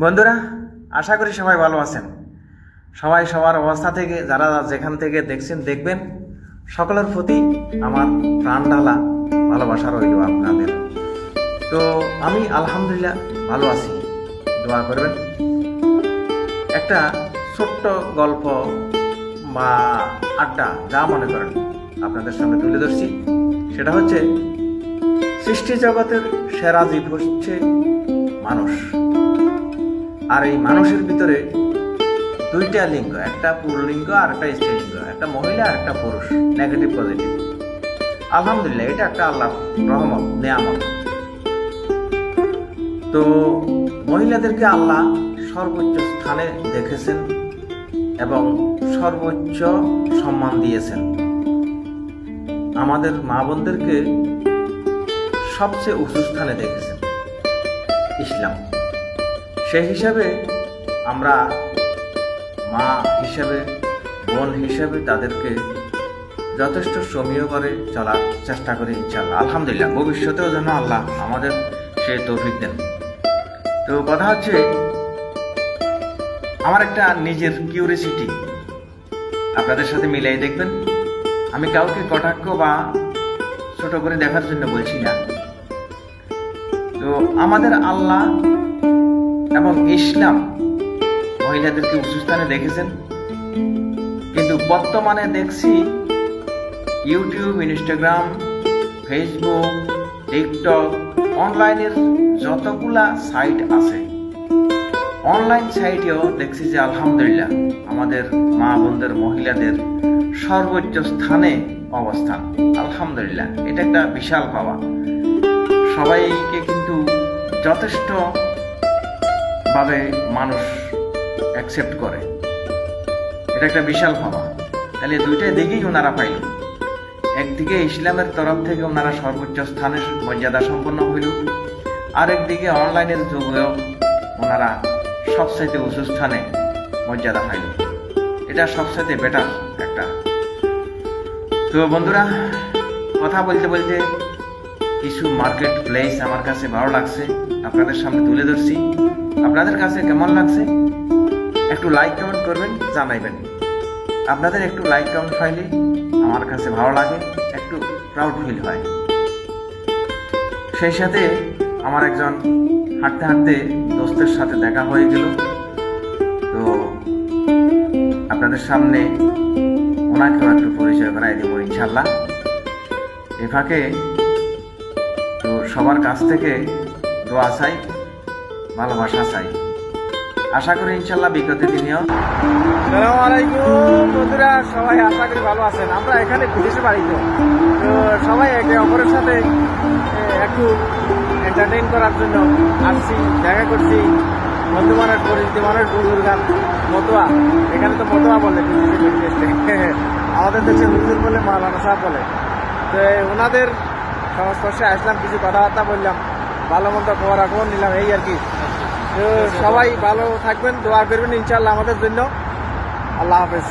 বন্ধুরা, আশা করি সবাই ভালো আছেন। সবাই সবার অবস্থা থেকে যারা যেখান থেকে দেখছেন দেখবেন, সকলের প্রতি আমার প্রাণ ঢালা ভালোবাসা রইল আপনাদের। তো আমি আলহামদুলিল্লাহ ভালো আছি, দোয়া করবেন। একটা ছোট্ট গল্প বা আড্ডা যা মনে করেন আপনাদের সামনে তুলে ধরছি। সেটা হচ্ছে, সৃষ্টি জগতের সেরা জীব হচ্ছে মানুষ। আর এই মানুষের ভিতরে দুইটা লিঙ্গ, একটা পুরুলিঙ্গ আর একটা স্ত্রীলিঙ্গ, একটা মহিলা আর একটা পুরুষ, নেগেটিভ পজিটিভ। আলহামদুলিল্লাহ, এটা একটা আল্লাহ রহমত, নেয়ামত। তো মহিলাদেরকে আল্লাহ সর্বোচ্চ স্থানে দেখেছেন এবং সর্বোচ্চ সম্মান দিয়েছেন। আমাদের মা বোনদেরকে সবচেয়ে উঁচু স্থানে দেখেছেন ইসলাম। সেই হিসাবে আমরা মা হিসাবে, বোন হিসাবে তাদেরকে যথেষ্ট সমীহ করে চলার চেষ্টা করি ইনশাআল্লাহ। আলহামদুলিল্লাহ, ভবিষ্যতেও যেন আল্লাহ আমাদের সে তৌফিক দেন। তো কথা হচ্ছে, আমার একটা নিজের কিউরিসিটি আপনাদের সাথে মিলাই দেখবেন। আমি কাউকে কটাক্ষ বা ছোট করে দেখার জন্য বলছি না। তো আমাদের আল্লাহ এবং ইসলাম মহিলাদেরকে উঁচু স্থানে দেখেছেন, কিন্তু বর্তমানে দেখছি ইউটিউব, ইনস্টাগ্রাম, ফেসবুক, টিকটক, অনলাইনের যতগুলা সাইট আছে, অনলাইন সাইটেও দেখছি যে আলহামদুলিল্লাহ আমাদের মা বোনদের, মহিলাদের সর্বোচ্চ স্থানে অবস্থান। আলহামদুলিল্লাহ, এটা একটা বিশাল পাওয়া। সবাইকে কিন্তু যথেষ্ট ভাবে মানুষ অ্যাকসেপ্ট করে, এটা একটা বিশাল পাওয়া। তাহলে দুইটা দিকেই ওনারা পাইল। একদিকে ইসলামের তরফ থেকে ওনারা সর্বোচ্চ স্থানের মর্যাদা সম্পন্ন হইল, আরেকদিকে অনলাইনের যুগেও ওনারা সবচাইতে উঁচু স্থানে মর্যাদা পাইল। এটা সবচাইতে বেটার একটা। তো বন্ধুরা, কথা বলতে বলতে কিছু মার্কেট প্লেস আমার কাছে ভালো লাগছে, আপনাদের সামনে তুলে ধরছি। আপনাদের কাছে কেমন লাগছে একটু লাইক কমেন্ট করবেন, জানাইবেন। আপনাদের একটু লাইক কমেন্ট পাইলে আমার কাছে ভালো লাগে, একটু প্রাউড ফিল হয়। সেই সাথে আমার একজন হাঁটতে হাঁটতে দোস্তের সাথে দেখা হয়ে গেল। তো আপনাদের সামনে ওনাকেও একটু পরিচয় করাই দেব ইনশাল্লাহ এ ফাঁকে। তো সবার কাছ থেকে দোয়া চাই, ভালোবাসা চাই। আশা করি ইনশাল্লাহ বিগত দিনেও। আসসালামু আলাইকুম বন্ধুরা, সবাই আশা করি ভালো আছেন। আমরা এখানে বিদেশে বাড়িতে, তো সবাই একে অপরের সাথে একটু এন্টারটেইন করার জন্য আসছি, দেখা করছি। বন্ধু মানুষ, পরিচিত মানুষ, বুজুর্গান, মতোয়া। এখানে তো মতোয়া বলে, আমাদের দেশে হুজুর বলে, মাওলানা সাহেব বলে। তো ওনাদের সংস্পর্শে আসলাম, কিছু কথাবার্তা বললাম, ভালো মন্দ খবর নিলাম, এই আর কি। তো সবাই ভালো থাকবেন, দোয়া করবেন ইনশাআল্লাহ আমাদের জন্য। আল্লাহ হাফেজ।